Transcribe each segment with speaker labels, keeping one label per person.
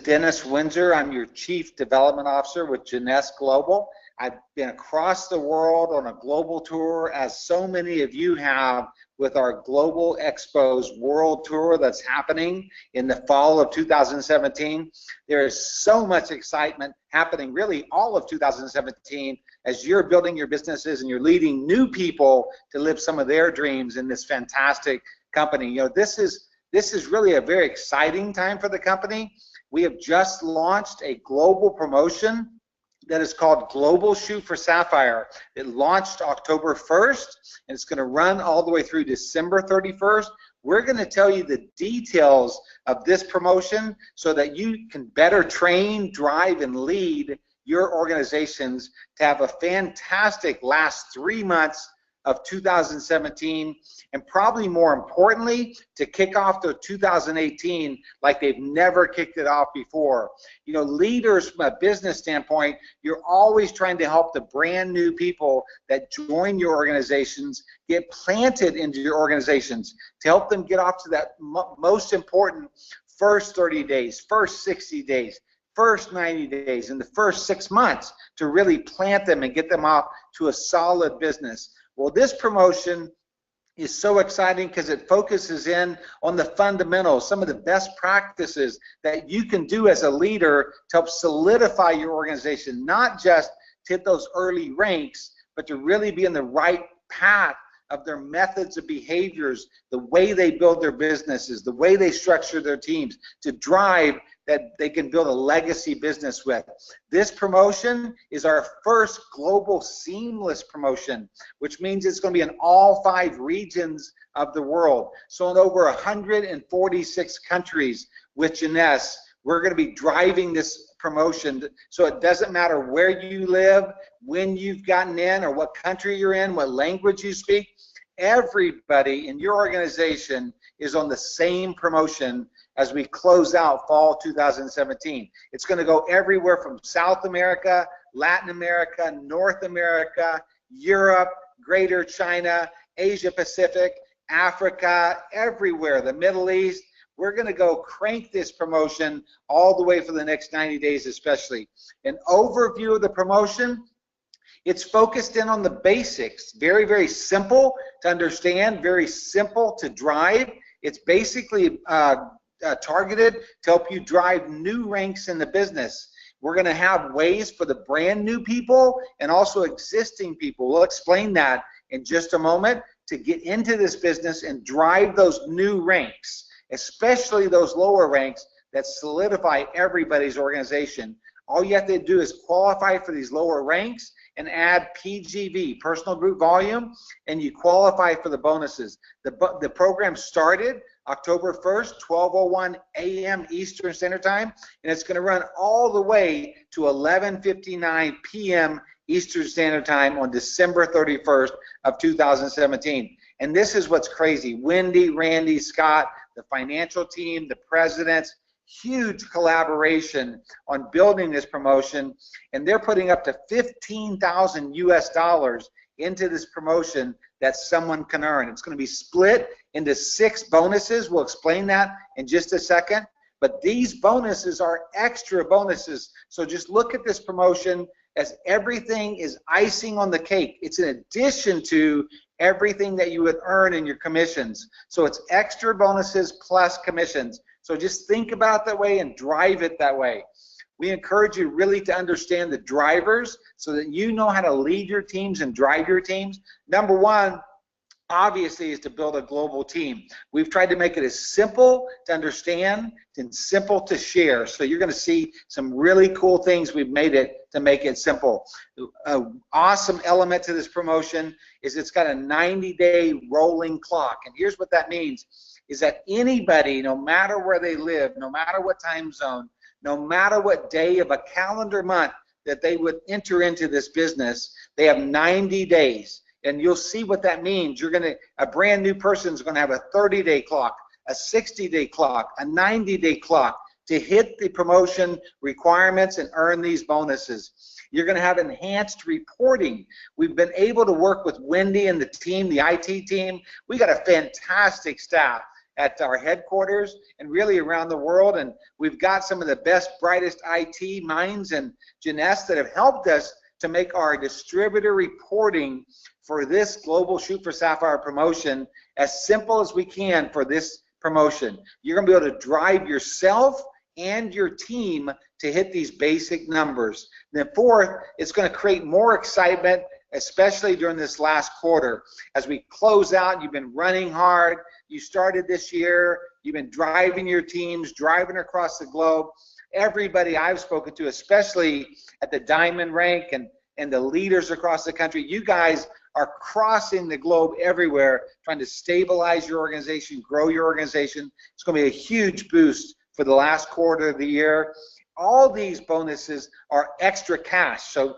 Speaker 1: Dennis Windsor. I'm your Chief Development Officer with Jeunesse Global. I've been across the world on a global tour, as so many of you have, with our Global Expos World Tour that's happening in the fall of 2017. There is so much excitement happening really all of 2017 as you're building your businesses and you're leading new people to live some of their dreams in this fantastic company. You know, this is really a very exciting time for the company. We have just launched a global promotion that is called Global Shoot for Sapphire. It launched October 1st, and it's going to run all the way through December 31st. We're going to tell you the details of this promotion so that you can better train, drive, and lead your organizations to have a fantastic last 3 months of 2017, and probably more importantly, to kick off the 2018 like they've never kicked it off before. You know, leaders from a business standpoint, you're always trying to help the brand new people that join your organizations get planted into your organizations, to help them get off to that most important first 30 days, first 60 days, first 90 days, and the first 6 months to really plant them and get them off to a solid business. Well, this promotion is so exciting because it focuses in on the fundamentals, some of the best practices that you can do as a leader to help solidify your organization, not just to hit those early ranks, but to really be in the right path of their methods of behaviors, the way they build their businesses, the way they structure their teams, to drive that they can build a legacy business with. This promotion is our first global seamless promotion, which means it's going to be in all 5 regions of the world. So in over 146 countries with Jeunesse, we're going to be driving this promotion, so it doesn't matter where you live, when you've gotten in, or what country you're in, what language you speak. Everybody in your organization is on the same promotion as we close out fall 2017. It's going to go everywhere from South America, Latin America, North America, Europe, Greater China, Asia Pacific, Africa, everywhere, the Middle East. We're going to go crank this promotion all the way for the next 90 days especially. An overview of the promotion: it's focused in on the basics. Very, very simple to understand, very simple to drive. It's basically targeted to help you drive new ranks in the business. We're going to have ways for the brand new people and also existing people. We'll explain that in just a moment, to get into this business and drive those new ranks, especially those lower ranks that solidify everybody's organization. All you have to do is qualify for these lower ranks and add PGV, personal group volume, and you qualify for the bonuses. The program started October 1st, 12:01 a.m. Eastern Standard Time, and it's going to run all the way to 11:59 p.m. Eastern Standard Time on December 31st of 2017. And this is what's crazy. Wendy, Randy, Scott, the financial team, the presidents, huge collaboration on building this promotion, and they're putting up to $15,000 US into this promotion that someone can earn. It's going to be split into 6 bonuses. We'll explain that in just a second, but these bonuses are extra bonuses. So just look at this promotion as everything is icing on the cake. It's in addition to everything that you would earn in your commissions. So it's extra bonuses plus commissions. So just think about it that way and drive it that way. We encourage you really to understand the drivers so that you know how to lead your teams and drive your teams. Number one, obviously, is to build a global team. We've tried to make it as simple to understand and simple to share. So you're going to see some really cool things we've made it to make it simple. An awesome element to this promotion is it's got a 90-day rolling clock. And here's what that means, is that anybody, no matter where they live, no matter what time zone, no matter what day of a calendar month that they would enter into this business, they have 90 days. And you'll see what that means. A brand new person is going to have a 30-day clock, a 60-day clock, a 90-day clock to hit the promotion requirements and earn these bonuses. You're going to have enhanced reporting. We've been able to work with Wendy and the team, the IT team. We got a fantastic staff. at our headquarters and really around the world. And we've got some of the best, brightest IT minds in Jeunesse that have helped us to make our distributor reporting for this Global Shoot for Sapphire promotion as simple as we can for this promotion. You're going to be able to drive yourself and your team to hit these basic numbers. Then fourth, it's going to create more excitement, especially during this last quarter. As we close out, you've been running hard, you started this year, you've been driving your teams, driving across the globe. Everybody I've spoken to, especially at the diamond rank and the leaders across the country, you guys are crossing the globe everywhere, trying to stabilize your organization, grow your organization. It's going to be a huge boost for the last quarter of the year. All these bonuses are extra cash. So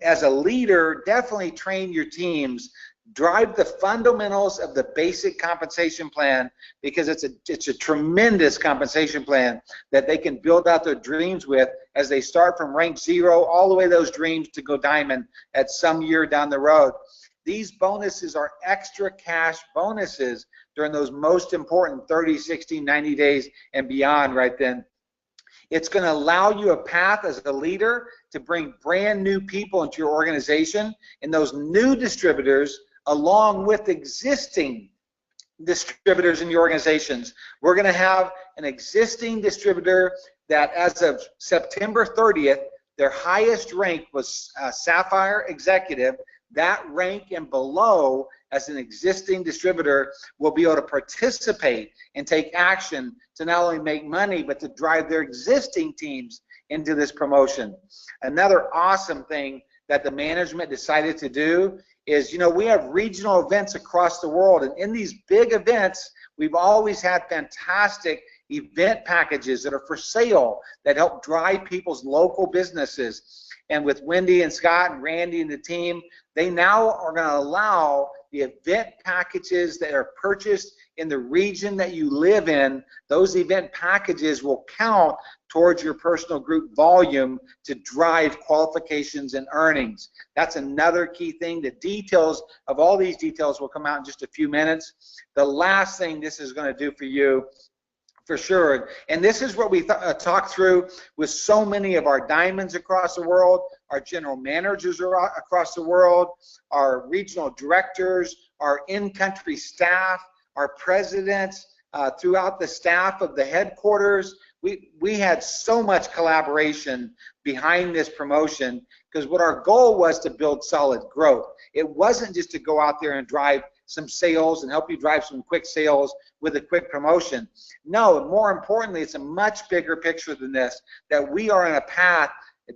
Speaker 1: as a leader, definitely train your teams, drive the fundamentals of the basic compensation plan, because it's a tremendous compensation plan that they can build out their dreams with as they start from rank 0 all the way those dreams to go diamond at some year down the road. These bonuses are extra cash bonuses during those most important 30, 60, 90 days and beyond right then. It's going to allow you a path as a leader to bring brand new people into your organization, and those new distributors along with existing distributors in your organizations. We're going to have an existing distributor that as of September 30th, their highest rank was Sapphire Executive. That rank and below, as an existing distributor, will be able to participate and take action to not only make money, but to drive their existing teams into this promotion. Another awesome thing that the management decided to do is, you know, we have regional events across the world, and in these big events, we've always had fantastic event packages that are for sale that help drive people's local businesses. And with Wendy and Scott and Randy and the team, they now are going to allow the event packages that are purchased in the region that you live in. Those event packages will count towards your personal group volume to drive qualifications and earnings. That's another key thing. The details of all these details will come out in just a few minutes. The last thing this is going to do for you, for sure, and this is what we talked through with so many of our diamonds across the world, our general managers across the world, our regional directors, our in-country staff, our presidents, throughout the staff of the headquarters. We had so much collaboration behind this promotion, because what our goal was to build solid growth. It wasn't just to go out there and drive some sales and help you drive some quick sales with a quick promotion. No, more importantly, it's a much bigger picture than this, that we are in a path,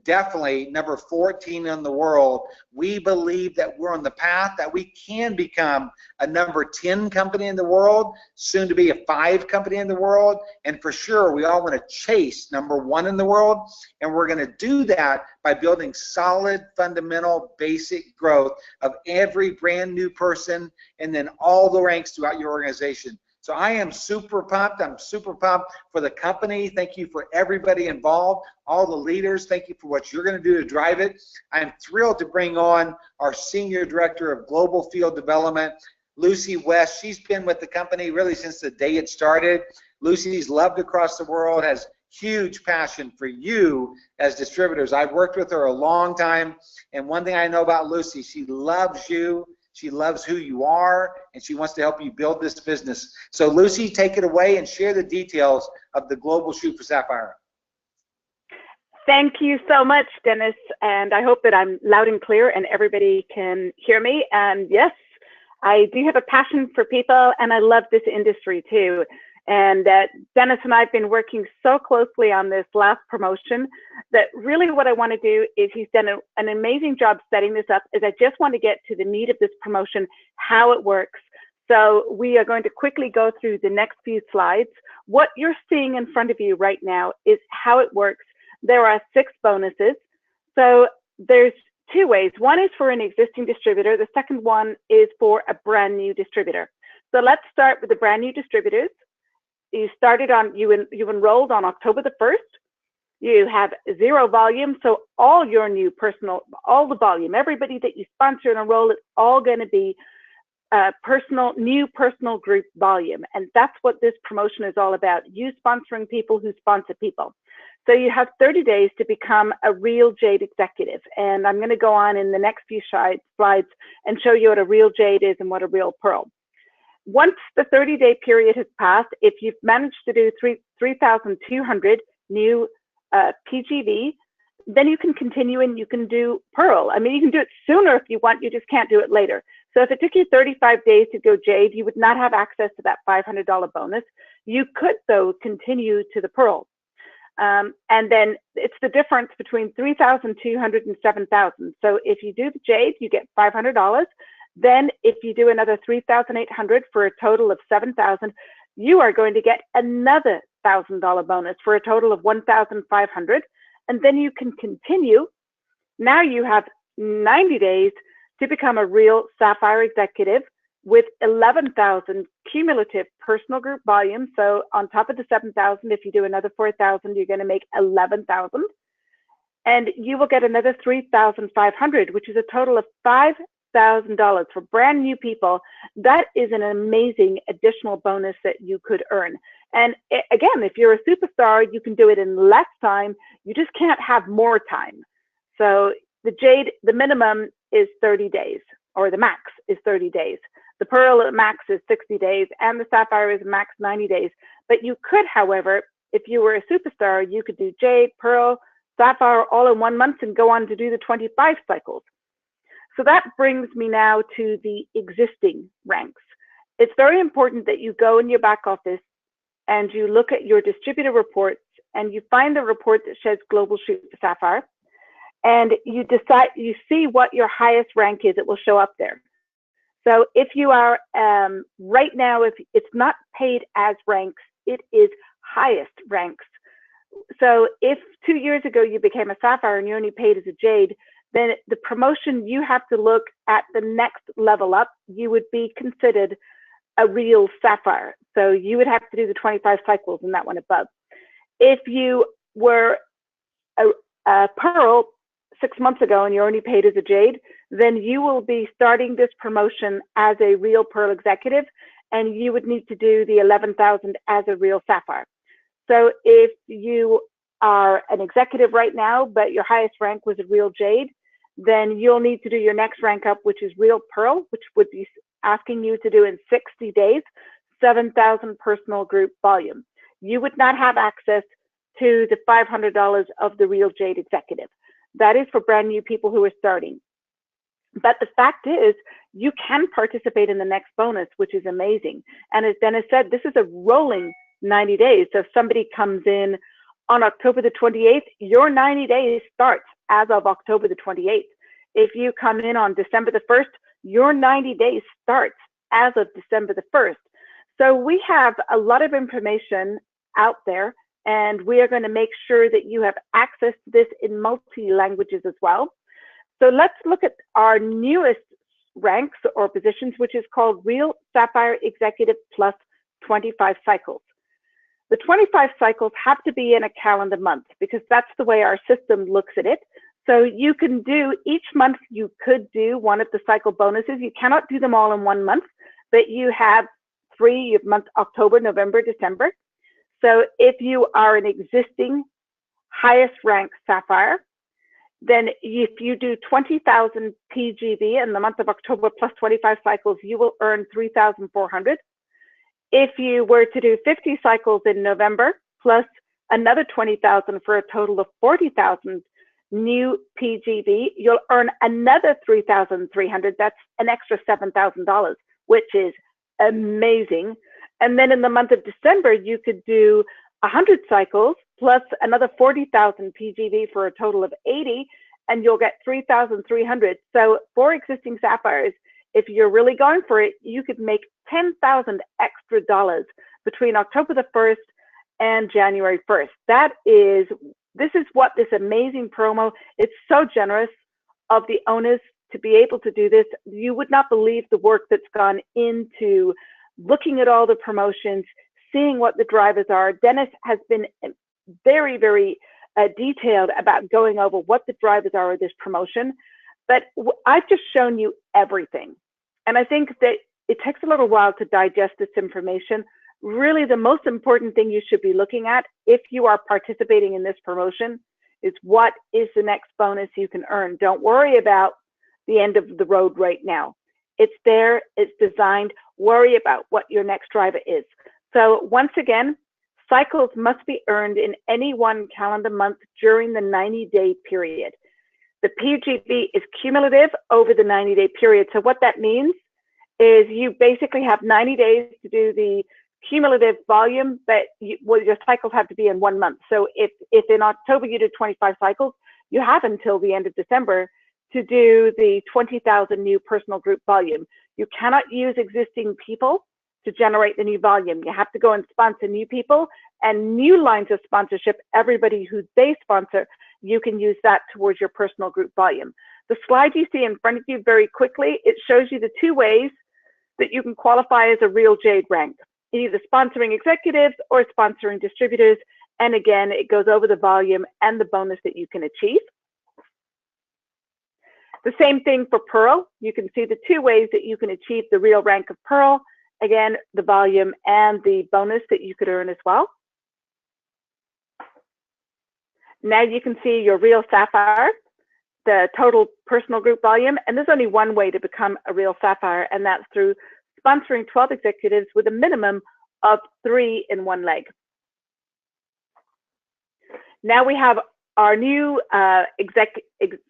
Speaker 1: definitely number 14 in the world. We believe that we're on the path that we can become a number 10 company in the world, soon to be a 5 company in the world, and for sure we all want to chase number 1 in the world, and we're going to do that by building solid, fundamental, basic growth of every brand new person and then all the ranks throughout your organization. So I am super pumped. I'm super pumped for the company. Thank you for everybody involved, all the leaders. Thank you for what you're going to do to drive it. I'm thrilled to bring on our Senior Director of Global Field Development, Lucy West. She's been with the company really since the day it started. Lucy's loved across the world, has huge passion for you as distributors. I've worked with her a long time, and one thing I know about Lucy, she loves you. She loves who you are, and she wants to help you build this business. So Lucy, take it away and share the details of the Global Shoot for Sapphire.
Speaker 2: Thank you so much, Dennis, and I hope that I'm loud and clear and everybody can hear me. And yes, I do have a passion for people, and I love this industry too. And Dennis and I have been working so closely on this last promotion that really what I want to do is, he's done an amazing job setting this up, is I just want to get to the meat of this promotion, how it works. So we are going to quickly go through the next few slides. What you're seeing in front of you right now is how it works. There are 6 bonuses. So there's 2 ways. One is for an existing distributor. The second one is for a brand new distributor. So let's start with the brand new distributors. You started on, you enrolled on October the 1st. You have 0 volume, so all your new personal, all the volume, everybody that you sponsor and enroll, it's all going to be new personal group volume. And that's what this promotion is all about. You sponsoring people who sponsor people. So you have 30 days to become a real Jade executive. And I'm going to go on in the next few slides and show you what a real Jade is and what a real Pearl. Once the 30-day period has passed, if you've managed to do 3,200 new PGV, then you can continue and you can do Pearl. I mean, you can do it sooner if you want, you just can't do it later. So if it took you 35 days to go Jade, you would not have access to that $500 bonus. You could, though, continue to the Pearl. And then it's the difference between 3,200 and 7,000. So if you do the Jade, you get $500. Then if you do another 3,800 for a total of 7,000, you are going to get another $1,000 bonus for a total of 1,500. And then you can continue. Now you have 90 days to become a real Sapphire executive with 11,000 cumulative personal group volume. So on top of the 7,000, if you do another 4,000, you're going to make 11,000. And you will get another 3,500, which is a total of $5,000 for brand new people. That is an amazing additional bonus that you could earn. And again, if you're a superstar, you can do it in less time. You just can't have more time. So the Jade, the minimum is 30 days, or the max is 30 days. The Pearl at max is 60 days, and the Sapphire is max 90 days. But you could, however, if you were a superstar, you could do Jade, Pearl, Sapphire all in 1 month and go on to do the 25 cycles. So that brings me now to the existing ranks. It's very important that you go in your back office and you look at your distributor reports and you find the report that says Global Shoot for Sapphire, and you decide, you see what your highest rank is. It will show up there. So if you are, right now, if it's not paid as ranks, it is highest ranks. So if 2 years ago you became a Sapphire and you only paid as a Jade, then the promotion, you have to look at the next level up. You would be considered a real Sapphire. So you would have to do the 25 cycles and that one above. If you were a Pearl 6 months ago and you're only paid as a Jade, then you will be starting this promotion as a real Pearl executive, and you would need to do the 11,000 as a real Sapphire. So if you are an executive right now, but your highest rank was a real Jade, then you'll need to do your next rank up, which is real Pearl, which would be asking you to do in 60 days, 7,000 personal group volume. You would not have access to the $500 of the real Jade executive. That is for brand new people who are starting. But the fact is, you can participate in the next bonus, which is amazing. And as Dennis said, this is a rolling 90 days. So if somebody comes in on October the 28th, your 90 days starts as of October the 28th. If you come in on December the 1st, your 90 days starts as of December the 1st. So we have a lot of information out there, and we are going to make sure that you have access to this in multi-languages as well. So let's look at our newest ranks or positions, which is called Real Sapphire Executive Plus 25 Cycles. The 25 cycles have to be in a calendar month because that's the way our system looks at it. So you can do, each month you could do one of the cycle bonuses. You cannot do them all in 1 month, but you have three, you have month October, November, December. So if you are an existing highest rank Sapphire, then if you do 20,000 PGV in the month of October plus 25 cycles, you will earn 3,400. If you were to do 50 cycles in November plus another 20,000 for a total of 40,000 new PGV, you'll earn another 3,300. That's an extra $7,000, which is amazing. And then in the month of December, you could do 100 cycles plus another 40,000 PGV for a total of 80, and you'll get 3,300. So for existing Sapphires, if you're really going for it, you could make 10,000 extra dollars between October the 1st and January 1st. This is what this amazing promo, it's so generous of the owners to be able to do this. You would not believe the work that's gone into looking at all the promotions, seeing what the drivers are. Dennis has been very, very detailed about going over what the drivers are of this promotion, but I've just shown you everything. And I think that it takes a little while to digest this information. Really, the most important thing you should be looking at if you are participating in this promotion is what is the next bonus you can earn. Don't worry about the end of the road right now. It's there, it's designed. Worry about what your next driver is. So once again, cycles must be earned in any one calendar month during the 90-day period. The PGB is cumulative over the 90-day period. So what that means is you basically have 90 days to do the cumulative volume, but your cycles have to be in 1 month. So if in October you did 25 cycles, you have until the end of December to do the 20,000 new personal group volume. You cannot use existing people to generate the new volume. You have to go and sponsor new people and new lines of sponsorship. Everybody who they sponsor, you can use that towards your personal group volume. The slide you see in front of you very quickly, it shows you the 2 ways that you can qualify as a real Jade rank, either sponsoring executives or sponsoring distributors. And again, it goes over the volume and the bonus that you can achieve. The same thing for Pearl. You can see the 2 ways that you can achieve the real rank of Pearl. Again, the volume and the bonus that you could earn as well. Now you can see your real Sapphire, the total personal group volume. And there's only one way to become a real Sapphire, and that's through sponsoring 12 executives with a minimum of 3 in one leg. Now we have our new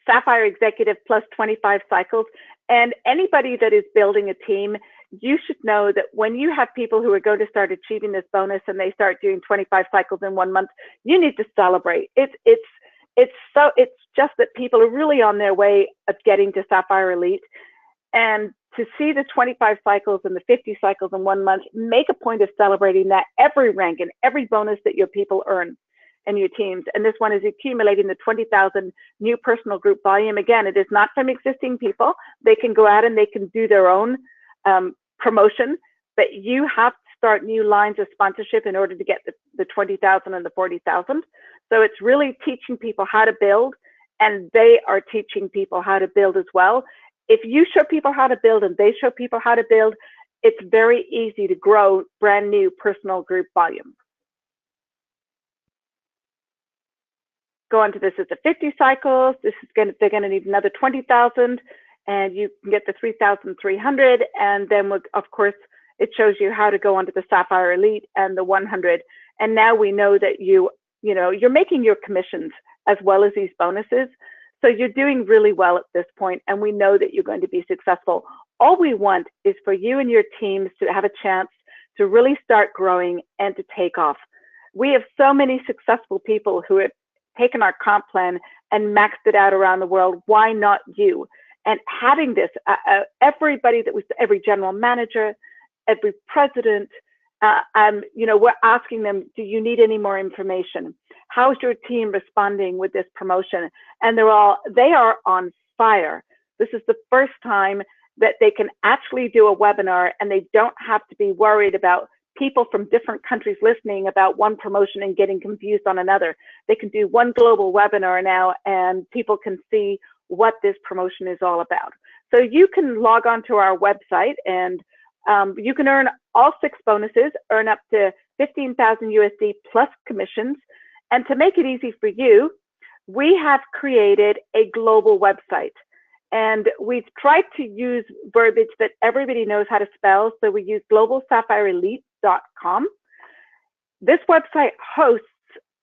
Speaker 2: Sapphire Executive plus 25 cycles. And anybody that is building a team, you should know that when you have people who are going to start achieving this bonus and they start doing 25 cycles in 1 month, you need to celebrate. It's just that people are really on their way of getting to Sapphire Elite. And to see the 25 cycles and the 50 cycles in 1 month, make a point of celebrating that every rank and every bonus that your people earn and your teams. And this one is accumulating the 20,000 new personal group volume. Again, it is not from existing people. They can go out and they can do their own promotion, but you have to start new lines of sponsorship in order to get the 20,000 and the 40,000. So it's really teaching people how to build, and they are teaching people how to build as well. If you show people how to build and they show people how to build, it's very easy to grow brand new personal group volume. Go on to this as the 50 cycles. This is they're going to need another 20,000, and you can get the 3,300. And then, of course, it shows you how to go onto the Sapphire Elite and the 100. And now we know that you're making your commissions as well as these bonuses. So you're doing really well at this point, and we know that you're going to be successful. All we want is for you and your teams to have a chance to really start growing and to take off. We have so many successful people who have taken our comp plan and maxed it out around the world. Why not you? And having this, every general manager, every president, we're asking them, do you need any more information? How's your team responding with this promotion? And they are on fire. This is the first time that they can actually do a webinar, and they don't have to be worried about people from different countries listening about one promotion and getting confused on another. They can do one global webinar now, and people can see what this promotion is all about. So you can log on to our website, and you can earn all 6 bonuses, earn up to 15,000 USD plus commissions. And to make it easy for you, we have created a global website. And we've tried to use verbiage that everybody knows how to spell. So we use globalsapphireelite.com. This website hosts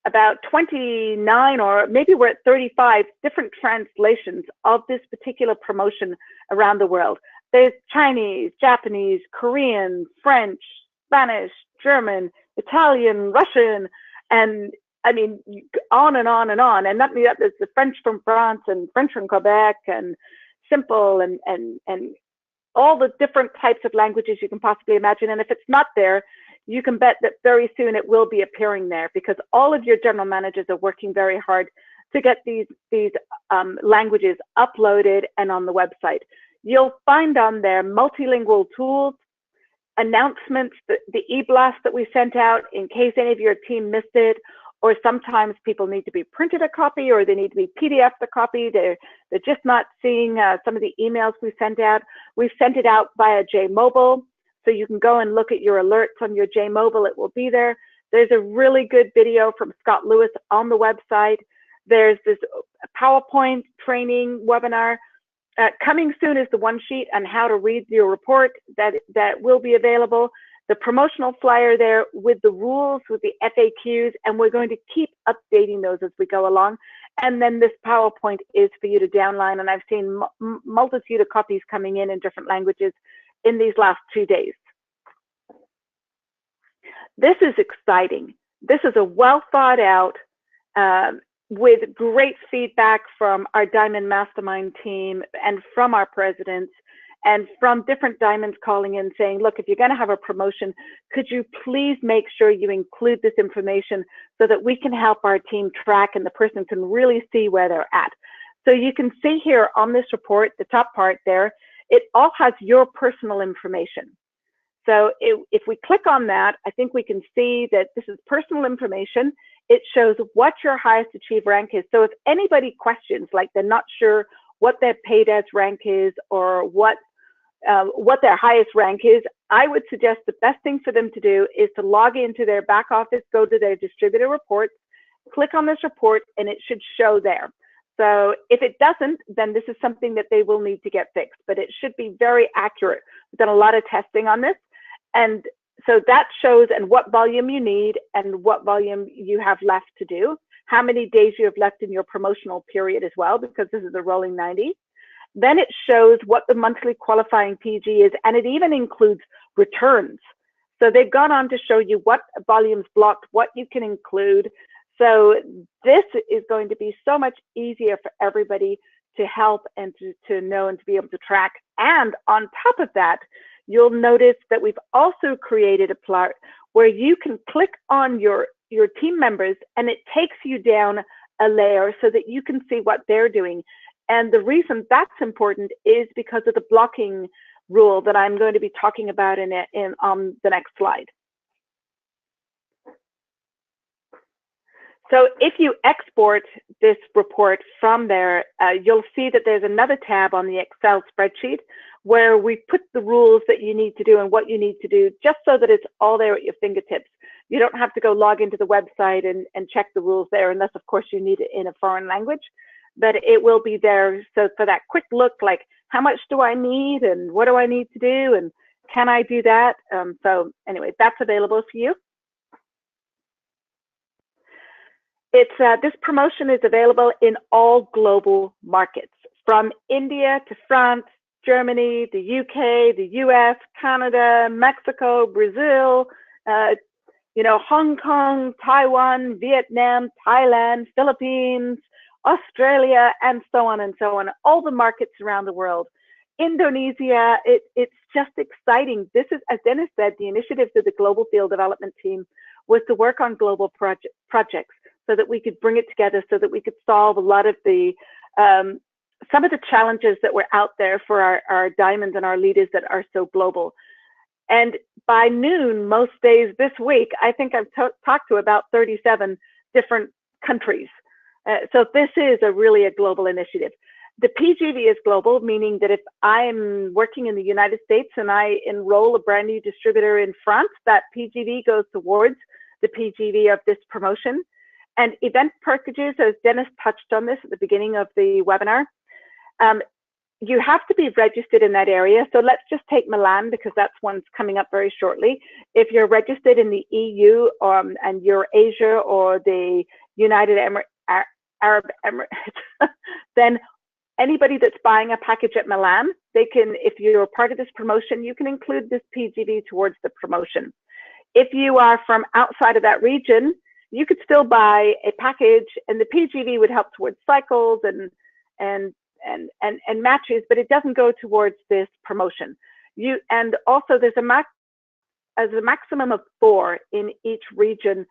Speaker 2: about 29, or maybe we're at 35 different translations of this particular promotion around the world. There's Chinese, Japanese, Korean, French, Spanish, German, Italian, Russian, and I mean, on and on and on. And not only that, there's the French from France and French from Quebec and simple and all the different types of languages you can possibly imagine. And if it's not there, you can bet that very soon it will be appearing there, because all of your general managers are working very hard to get these languages uploaded and on the website. You'll find on there multilingual tools, announcements, the e-blast that we sent out in case any of your team missed it, or sometimes people need to be printed a copy, or they need to be PDF'd a copy. They're just not seeing some of the emails we sent out. We've sent it out via JMobile. So you can go and look at your alerts on your J Mobile. It will be there. There's a really good video from Scott Lewis on the website. There's this PowerPoint training webinar. Coming soon is the one sheet on how to read your report that will be available. The promotional flyer there with the rules, with the FAQs, and we're going to keep updating those as we go along. And then this PowerPoint is for you to download, and I've seen multitude of copies coming in different languages in these last 2 days. This is exciting. This is a well thought out, with great feedback from our Diamond Mastermind team and from our presidents and from different diamonds calling in saying, look, if you're going to have a promotion, could you please make sure you include this information so that we can help our team track and the person can really see where they're at. So you can see here on this report, the top part there, it all has your personal information. So if we click on that, I think we can see that this is personal information. It shows what your highest achieved rank is. So if anybody questions, like they're not sure what their paid as rank is or what their highest rank is, I would suggest the best thing for them to do is to log into their back office, go to their distributor reports, click on this report, and it should show there. So if it doesn't, then this is something that they will need to get fixed, but it should be very accurate. We've done a lot of testing on this. And so that shows and what volume you need and what volume you have left to do, how many days you have left in your promotional period as well, because this is a rolling 90. Then it shows what the monthly qualifying PG is, and it even includes returns. So they've gone on to show you what volumes blocked, what you can include. So this is going to be so much easier for everybody to help and to know and to be able to track. And on top of that, you'll notice that we've also created a plot where you can click on your team members and it takes you down a layer so that you can see what they're doing. And the reason that's important is because of the blocking rule that I'm going to be talking about on the next slide. So if you export this report from there, you'll see that there's another tab on the Excel spreadsheet where we put the rules that you need to do and what you need to do, just so that it's all there at your fingertips. You don't have to go log into the website and check the rules there, unless of course you need it in a foreign language, but it will be there. So for that quick look, like how much do I need and what do I need to do and can I do that? So anyway, that's available for you. This promotion is available in all global markets, from India to France, Germany, the UK, the US, Canada, Mexico, Brazil, Hong Kong, Taiwan, Vietnam, Thailand, Philippines, Australia, and so on and so on, all the markets around the world. Indonesia, it's just exciting. This is, as Dennis said, the initiative of the Global Field Development Team was to work on global projects so that we could bring it together, so that we could solve a lot of the some of the challenges that were out there for our diamonds and our leaders that are so global. And by noon, most days this week, I think I've talked to about 37 different countries. So this is really a global initiative. The PGV is global, meaning that if I'm working in the United States and I enroll a brand new distributor in France, that PGV goes towards the PGV of this promotion. And event packages, as Dennis touched on this at the beginning of the webinar, you have to be registered in that area. So let's just take Milan, because that's one's coming up very shortly. If you're registered in the EU and you're Asia or the United Arab Emirates, then anybody that's buying a package at Milan, they can, if you're part of this promotion, you can include this PGV towards the promotion. If you are from outside of that region, you could still buy a package, and the PGV would help towards cycles and matches, but it doesn't go towards this promotion. And also there's a maximum of 4 in each region.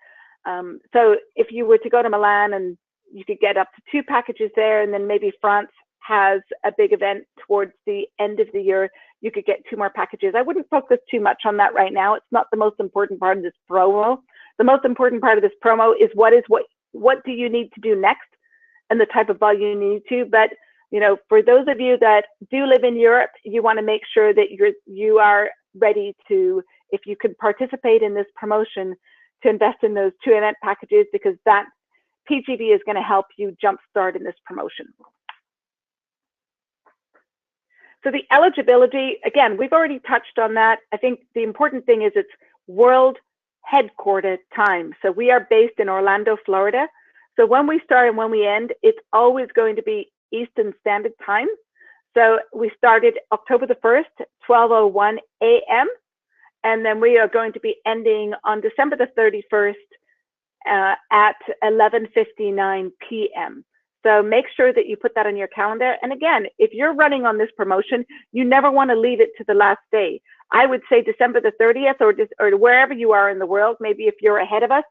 Speaker 2: So if you were to go to Milan, and you could get up to 2 packages there, and then maybe France has a big event towards the end of the year, you could get 2 more packages. I wouldn't focus too much on that right now. It's not the most important part of this promo. The most important part of this promo is what do you need to do next and the type of volume you need to. But for those of you that do live in Europe, you want to make sure that you are ready to, if you could participate in this promotion, to invest in those 2 event packages, because that PGV is going to help you jumpstart in this promotion. So the eligibility, again, we've already touched on that. I think the important thing is it's world headquarter time. So we are based in Orlando, Florida. So when we start and when we end, it's always going to be Eastern Standard Time. So we started October the 1st, 12:01 a.m. And then we are going to be ending on December the 31st at 11:59 p.m. So make sure that you put that on your calendar. And again, if you're running on this promotion, you never want to leave it to the last day. I would say December the 30th or wherever you are in the world, maybe if you're ahead of us.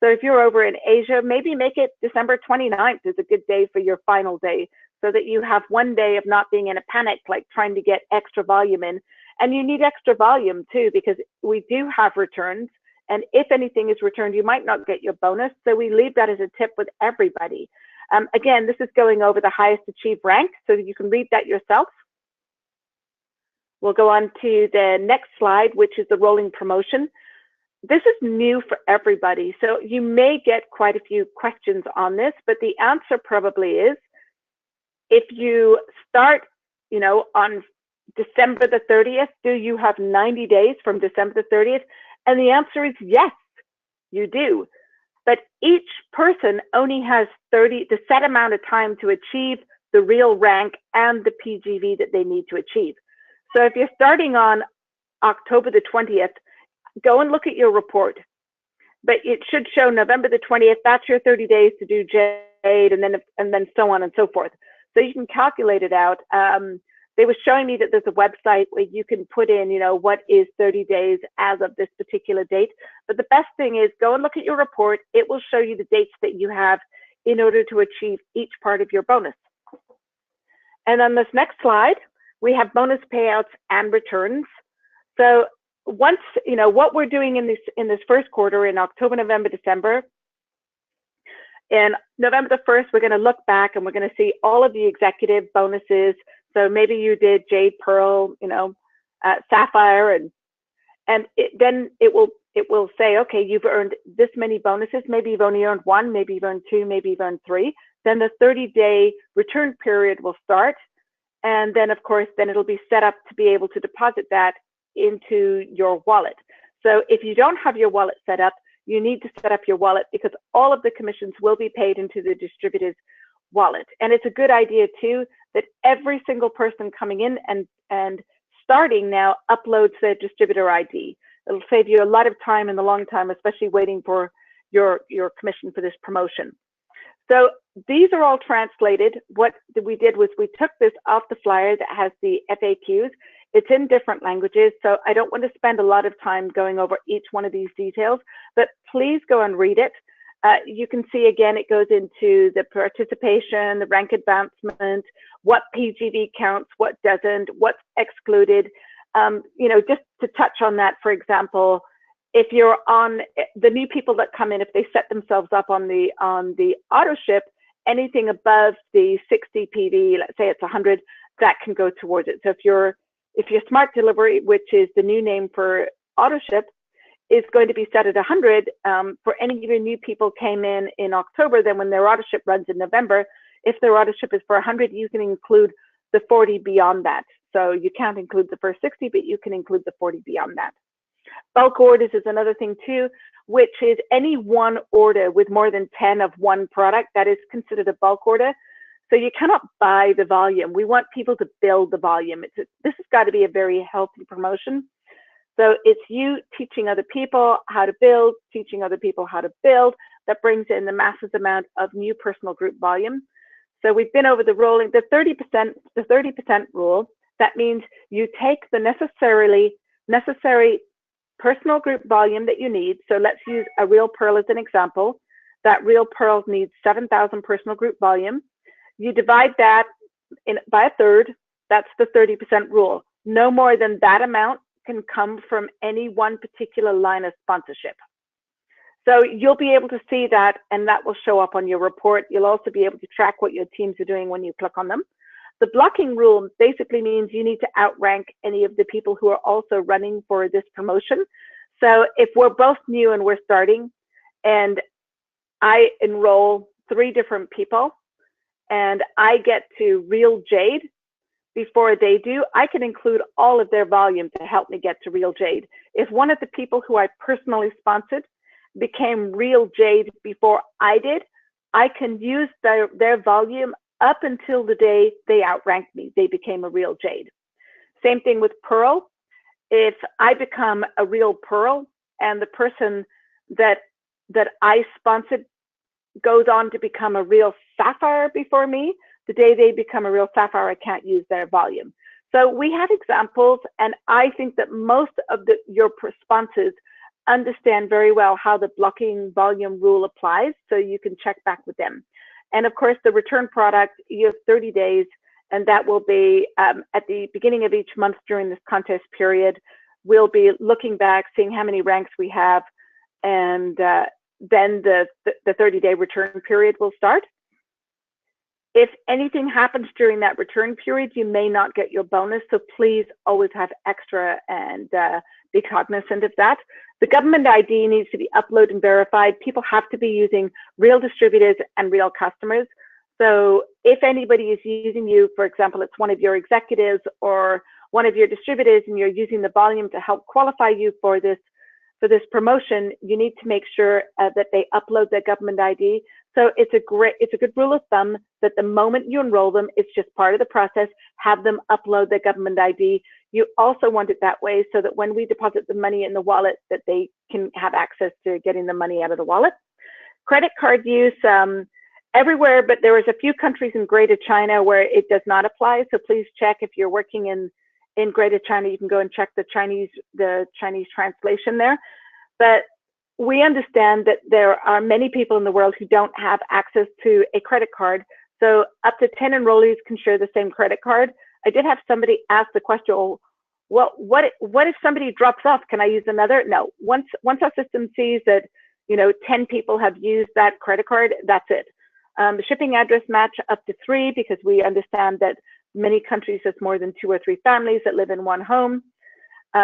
Speaker 2: So if you're over in Asia, maybe make it December 29th is a good day for your final day, so that you have one day of not being in a panic, like trying to get extra volume in. And you need extra volume too, because we do have returns. And if anything is returned, you might not get your bonus. So we leave that as a tip with everybody. Again, this is going over the highest achieved rank, so that you can read that yourself. We'll go on to the next slide, which is the rolling promotion. This is new for everybody, so you may get quite a few questions on this, but the answer probably is, if you start, on December the 30th, do you have 90 days from December the 30th? And the answer is yes, you do. But each person only has the set amount of time to achieve the real rank and the PGV that they need to achieve. So if you're starting on October the 20th, go and look at your report. But it should show November the 20th, that's your 30 days to do Jade, and then so on and so forth. So you can calculate it out. They were showing me that there's a website where you can put in, what is 30 days as of this particular date. But the best thing is go and look at your report. It will show you the dates that you have in order to achieve each part of your bonus. And on this next slide, we have bonus payouts and returns. So once, what we're doing in this first quarter, in October, November, December, in November the 1st, we're going to look back and we're going to see all of the executive bonuses. So maybe you did Jade, Pearl, Sapphire, and then it will say, okay, you've earned this many bonuses. Maybe you've only earned 1, maybe you've earned 2, maybe you've earned 3. Then the 30-day return period will start. And then, of course, then it'll be set up to be able to deposit that into your wallet. So if you don't have your wallet set up, you need to set up your wallet, because all of the commissions will be paid into the distributor's wallet. And it's a good idea too that every single person coming in and starting now uploads their distributor ID. It'll save you a lot of time in the long time, especially waiting for your commission for this promotion. So these are all translated. What we did was we took this off the flyer that has the FAQs. It's in different languages, so I don't want to spend a lot of time going over each one of these details, but please go and read it. You can see, again, it goes into the participation, the rank advancement, what PGV counts, what doesn't, what's excluded. Just to touch on that, for example, if you're on the new people that come in, if they set themselves up on the auto ship, anything above the 60 PV, let's say it's 100, that can go towards it. So if your smart delivery, which is the new name for auto ship, is going to be set at 100 for any of your new people came in October, then when their auto ship runs in November, if their auto ship is for 100, you can include the 40 beyond that. So you can't include the first 60, but you can include the 40 beyond that. Bulk orders is another thing too, which is any one order with more than 10 of one product, that is considered a bulk order. So you cannot buy the volume. We want people to build the volume. This has got to be a very healthy promotion. So it's you teaching other people how to build, teaching other people how to build, that brings in the massive amount of new personal group volume. So we've been over the rolling, the 30% rule. That means you take the necessary personal group volume that you need. So let's use a real Pearl as an example. That real Pearl needs 7,000 personal group volume. You divide that by a third. That's the 30% rule. No more than that amount can come from any one particular line of sponsorship. So you'll be able to see that, and that will show up on your report. You'll also be able to track what your teams are doing when you click on them. The blocking rule basically means you need to outrank any of the people who are also running for this promotion. So if we're both new and we're starting, and I enroll 3 different people, and I get to Real Jade before they do, I can include all of their volume to help me get to Real Jade. If one of the people who I personally sponsored became Real Jade before I did, I can use their volume up until the day they outranked me. They became a Real Jade. Same thing with Pearl. If I become a Real Pearl and the person that I sponsored goes on to become a Real Sapphire before me, the day they become a Real Sapphire, I can't use their volume. So we have examples, and I think that most of your sponsors understand very well how the blocking volume rule applies, so you can check back with them. And of course, the return product, you have 30 days, and that will be at the beginning of each month during this contest period. We'll be looking back, seeing how many ranks we have, and then the 30-day return period will start. If anything happens during that return period, you may not get your bonus, so please always have extra and be cognizant of that. The government ID needs to be uploaded and verified. People have to be using real distributors and real customers. So if anybody is using you, for example, it's one of your executives or one of your distributors, and you're using the volume to help qualify you for this promotion, you need to make sure that they upload their government ID. So it's a good rule of thumb that the moment you enroll them, it's just part of the process, have them upload their government ID. You also want it that way so that when we deposit the money in the wallet, that they can have access to getting the money out of the wallet. Credit card use, everywhere, but there is a few countries in Greater China where it does not apply. So please check if you're working in Greater China. You can go and check the Chinese translation there. But we understand that there are many people in the world who don't have access to a credit card. So up to 10 enrollees can share the same credit card. I did have somebody ask the question, well, what if somebody drops off? Can I use another? No. Once our system sees that 10 people have used that credit card, that's it. The shipping address match up to 3, because we understand that many countries there's more than 2 or 3 families that live in one home.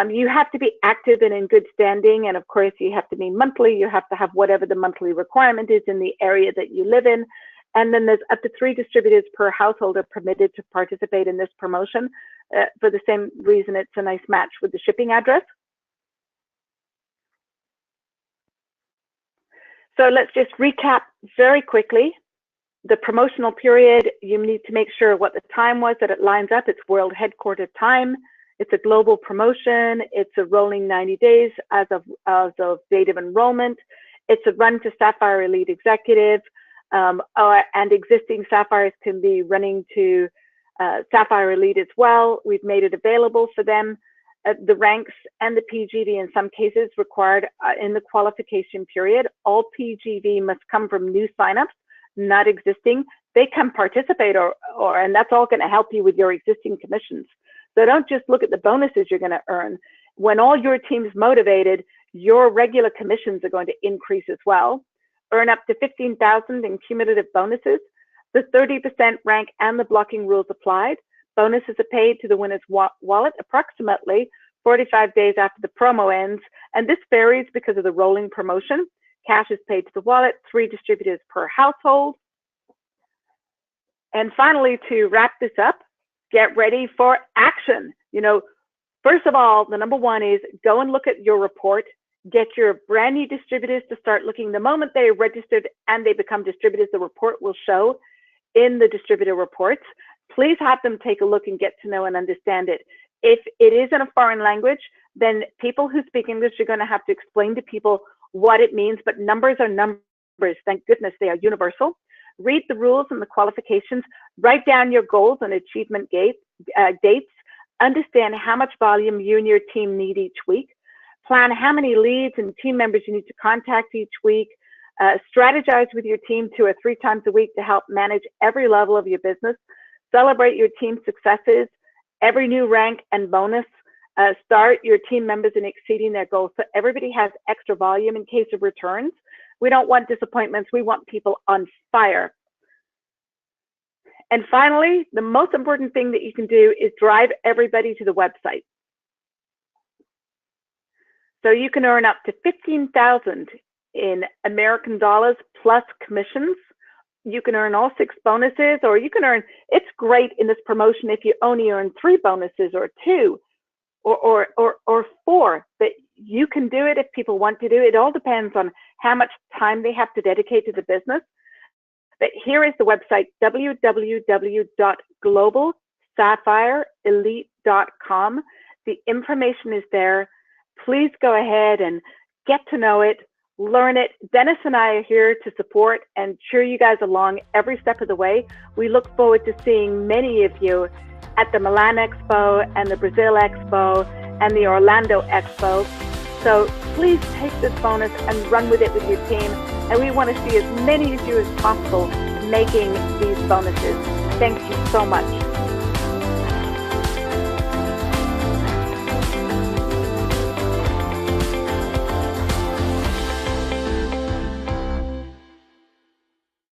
Speaker 2: You have to be active and in good standing, and of course you have to be monthly. You have to have whatever the monthly requirement is in the area that you live in. And then there's up to 3 distributors per household are permitted to participate in this promotion. For the same reason, it's a nice match with the shipping address. So let's just recap very quickly. The promotional period, you need to make sure what the time was, that it lines up. It's world headquartered time. It's a global promotion. It's a rolling 90 days as of date of enrollment. It's a run to Sapphire Elite Executive, and existing Sapphires can be running to Sapphire Elite as well. We've made it available for them. The ranks and the PGV in some cases required in the qualification period. All PGV must come from new signups, not existing. They can participate and that's all going to help you with your existing commissions. So don't just look at the bonuses you're going to earn. When all your team's motivated, your regular commissions are going to increase as well. Earn up to 15,000 in cumulative bonuses. The 30% rank and the blocking rules applied. Bonuses are paid to the winner's wallet approximately 45 days after the promo ends. And this varies because of the rolling promotion. Cash is paid to the wallet, 3 distributors per household. And finally, to wrap this up, get ready for action. First of all, the number 1 is go and look at your report. Get your brand new distributors to start looking. The moment they are registered and they become distributors, the report will show in the distributor reports. Please have them take a look and get to know and understand it. If it is in a foreign language, then people who speak English are going to have to explain to people what it means, but numbers are numbers. Thank goodness they are universal. Read the rules and the qualifications. Write down your goals and achievement dates. Understand how much volume you and your team need each week. Plan how many leads and team members you need to contact each week. Strategize with your team 2 or 3 times a week to help manage every level of your business. Celebrate your team's successes, every new rank and bonus. Start your team members in exceeding their goals so everybody has extra volume in case of returns. We don't want disappointments. We want people on fire. And finally, the most important thing that you can do is drive everybody to the website. So you can earn up to 15,000 in American dollars plus commissions. You can earn all 6 bonuses, or you can earn, it's great in this promotion if you only earn 3 bonuses or 2 or 4, but you can do it if people want to do it. It all depends on how much time they have to dedicate to the business. But here is the website, www.globalsapphireelite.com. The information is there. Please go ahead and get to know it, learn it. Dennis and I are here to support and cheer you guys along every step of the way. We look forward to seeing many of you at the Milan Expo and the Brazil Expo and the Orlando Expo. So please take this bonus and run with it with your team. And we want to see as many of you as possible making these bonuses. Thank you so much.